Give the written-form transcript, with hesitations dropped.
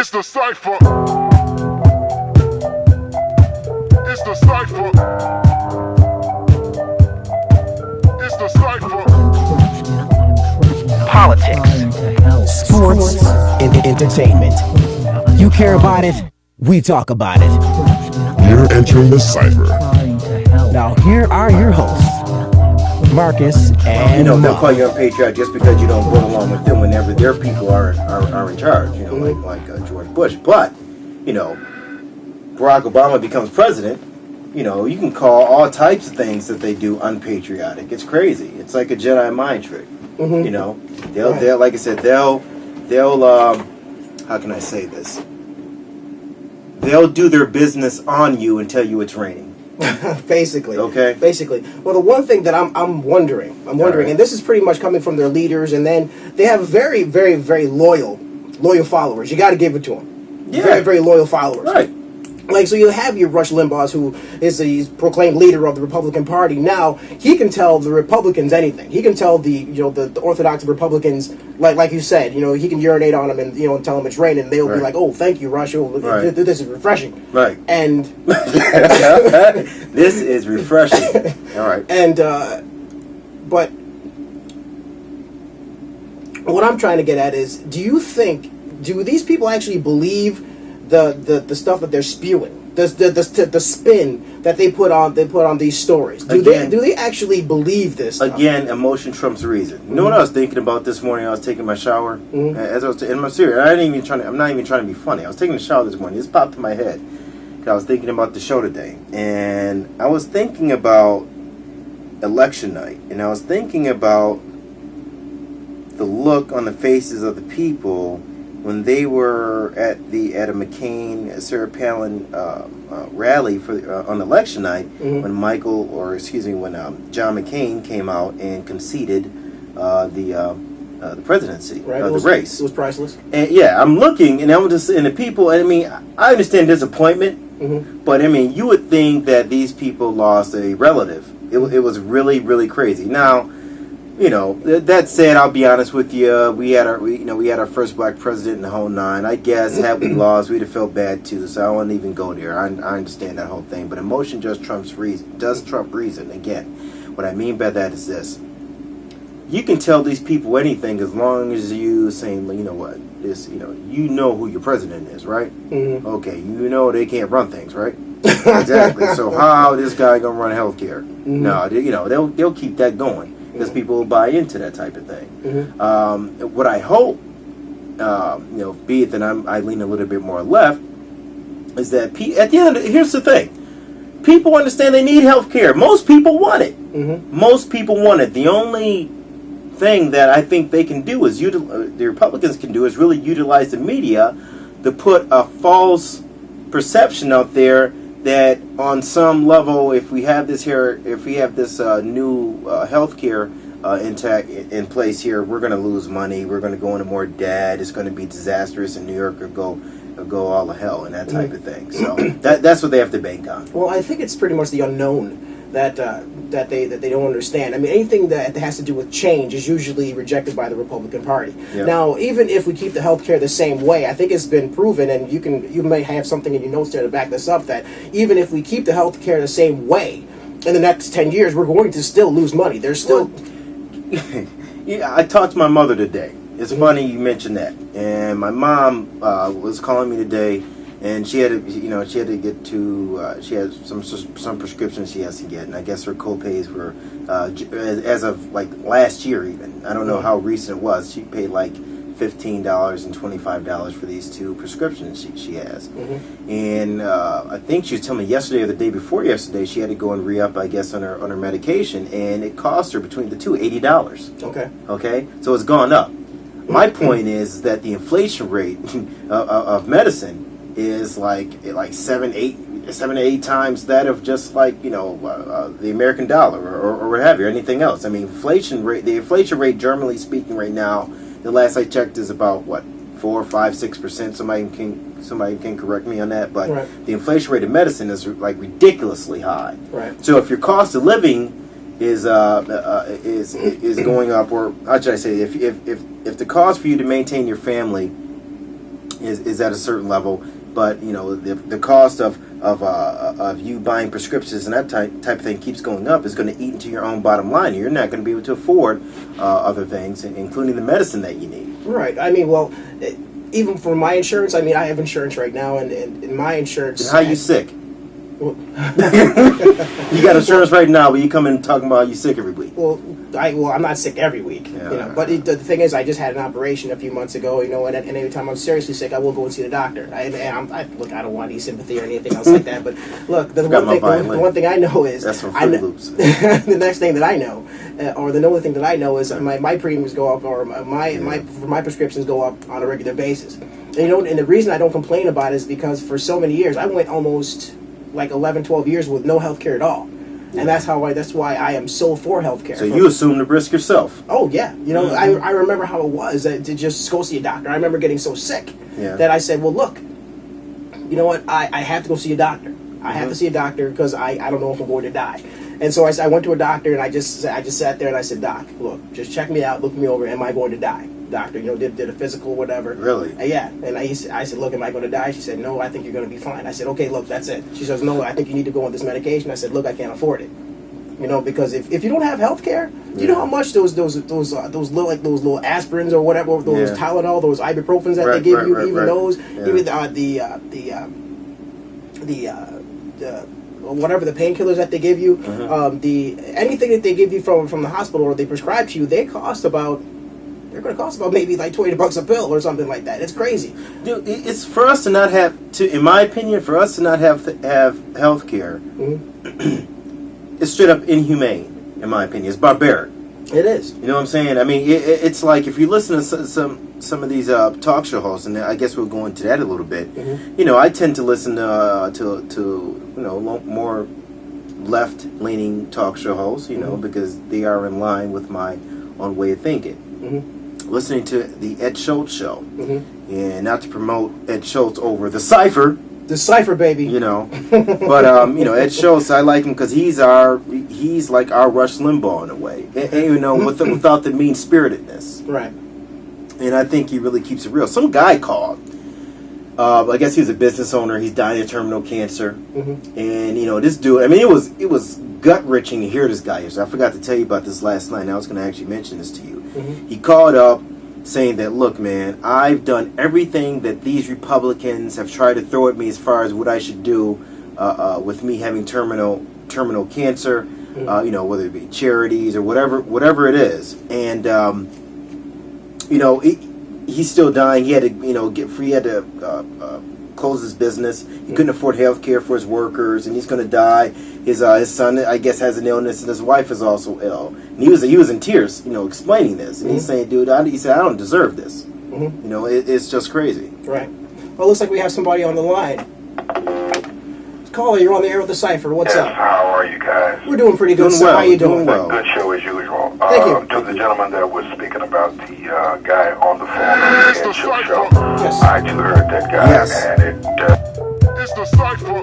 It's the Cipher. It's the Cipher. It's the Cipher. Politics, sports, and entertainment. You care about it, we talk about it. You're entering the Cipher. Now here are your hosts, Marcus and they'll Mark. call you a patriot just because you don't vote along with them whenever their people are in charge, like George Bush. But, Barack Obama becomes president, you can call all types of things that they do unpatriotic. It's crazy. It's like a Jedi mind trick. Mm-hmm. They'll like I said, they'll how can I say this? They'll do their business on you and tell you it's raining. Basically. Okay. Basically. Well, the one thing that I'm wondering, right, and this is pretty much coming from their leaders, and then they have very, very, very loyal followers. You got to give it to them. Yeah. Very, very loyal followers. Right. Like, so you have your Rush Limbaugh, who is the proclaimed leader of the Republican Party. Now, he can tell the Republicans anything. He can tell the orthodox Republicans, like you said, he can urinate on them and tell them it's raining, and they'll be like, "Oh, thank you, Rush. Right. This is refreshing." Right. And this is refreshing. All right. And but what I'm trying to get at is, do these people actually believe the stuff that they're spewing, the spin that they put on these stories? Do they actually believe this stuff? Again, emotion trumps reason. You know what I was thinking about this morning? I was taking my shower, as I was and I'm serious. I'm not even trying to be funny. I was taking a shower this morning. This popped in my head because I was thinking about the show today, and I was thinking about election night, and I was thinking about the look on the faces of the people when they were at a McCain, Sarah Palin rally on election night, when John McCain came out and conceded the presidency, the race. It was priceless. And I'm looking, and I'm just in the people, and I mean, I understand disappointment, but I mean, you would think that these people lost a relative. It was really, really crazy. Now, that said, I'll be honest with you. We had our first black president in the whole nine. I guess had we lost, we'd have felt bad too. So I won't even go there. I understand that whole thing, but emotion just trumps reason. Does trump reason. Again, what I mean by that is this: you can tell these people anything as long as you saying, you know who your president is, right? Mm-hmm. Okay, they can't run things, right? Exactly. So how this guy gonna run healthcare? Mm-hmm. No, they'll keep that going. Because people will buy into that type of thing. Mm-hmm. What I hope, be it that I lean a little bit more left, is that at the end of here's the thing: people understand they need health care. Most people want it. Mm-hmm. Most people want it. The only thing that I think they can do is the Republicans can do is really utilize the media to put a false perception out there that on some level, if we have this new healthcare in place here, we're going to lose money. We're going to go into more debt. It's going to be disastrous, and New York will go all to hell and that type of thing. So that's what they have to bank on. Well, I think it's pretty much the unknown that they don't understand. I mean, anything that has to do with change is usually rejected by the Republican Party. Yep. Now, even if we keep the health care the same way, I think it's been proven, and you may have something in your notes there to back this up, that even if we keep the health care the same way, in the next 10 years, we're going to still lose money. There's still... Yeah, I talked to my mother today. It's funny you mentioned that. And my mom was calling me today, and she had to get to she had some prescriptions she has to get, and I guess her co-pays were as of like last year even. I don't know how recent it was. She paid like $15 and $25 for these two prescriptions she has. Mm-hmm. And I think she was telling me yesterday or the day before yesterday she had to go and re-up, I guess, on her medication, and it cost her between the two $80. Okay, so it's gone up. My point is that the inflation rate of medicine is like 7 to 8 times that of just like the American dollar or what have you, or anything else. I mean, the inflation rate, generally speaking, right now, the last I checked, is about 4, 5, 6%. Somebody can correct me on that, but right. The inflation rate of medicine is like ridiculously high. Right. So if your cost of living is going up, or how should I say, if the cost for you to maintain your family is at a certain level. But the cost of you buying prescriptions and that type of thing keeps going up. Is going to eat into your own bottom line. You're not going to be able to afford other things, including the medicine that you need. Right. I mean, well, even for my insurance, I mean, I have insurance right now, and in my insurance. And how you sick? You got insurance right now, but you come in talking about you sick every week. Well, I'm not sick every week, But the thing is, I just had an operation a few months ago, and every time I'm seriously sick, I will go and see the doctor. Look, I don't want any sympathy or anything else like that. But look, the one thing I know is that's from Fruit Loops. The next thing that I know, or the only thing that I know is my premiums go up, or my prescriptions go up on a regular basis. And the reason I don't complain about it is because for so many years, I went almost like 11, 12 years with no health care at all. And that's why I am so for healthcare. So you assume the risk yourself. Oh yeah, I remember how it was to just go see a doctor. I remember getting so sick that I said, well, look, you know what? I have to go see a doctor. I have to see a doctor because I don't know if I'm going to die. And so I went to a doctor and I just sat there and I said, Doc, look, just check me out, look me over. Am I going to die? Doctor, did a physical, whatever. Really? Yeah. And I said, look, am I going to die? She said, no, I think you're going to be fine. I said, okay, look, that's it. She says, no, I think you need to go on this medication. I said, look, I can't afford it. Because if you don't have health care, you know how much those little aspirins or whatever, those Tylenol, those ibuprofens that they give you, even those, even the whatever the painkillers that they give you, anything that they give you from the hospital or they prescribe to you, they're going to cost about maybe like $20 a pill or something like that. It's crazy. Dude, it's for us to not have in my opinion, for us to not have health care, it's straight up inhumane, in my opinion. It's barbaric. It is. You know what I'm saying? I mean, it's like if you listen to some of these talk show hosts, and I guess we'll go into that a little bit. I tend to listen to more left-leaning talk show hosts, because they are in line with my own way of thinking. Listening to the Ed Schultz show, and not to promote Ed Schultz over the Cipher. The Cipher, baby. But Ed Schultz, I like him because he's like our Rush Limbaugh in a way, without the mean spiritedness. Right. And I think he really keeps it real. Some guy called. I guess he was a business owner. He's dying of terminal cancer, and this dude. I mean, it was gut wrenching to hear this guy. So I forgot to tell you about this last night. And I was going to actually mention this to you. He called up saying that, look, man, I've done everything that these Republicans have tried to throw at me as far as what I should do with me having terminal cancer, whether it be charities or whatever it is. And, he's still dying. He had to, get free. He had to close his business. He couldn't afford health care for his workers, and he's going to die. His son, I guess, has an illness, and his wife is also ill. And he was in tears, explaining this. And he's saying, dude, he said, I don't deserve this. It's just crazy. Right. Well, it looks like we have somebody on the line. Caller, you're on the air with the Cipher. What's up? How are you guys? We're doing pretty good, sir. How you doing? Well. Good show as usual. Thank you. To the gentleman that was speaking about the guy on the phone on It's the the show. Cipher. Yes. I too heard that guy, Yes. and It's the Cipher.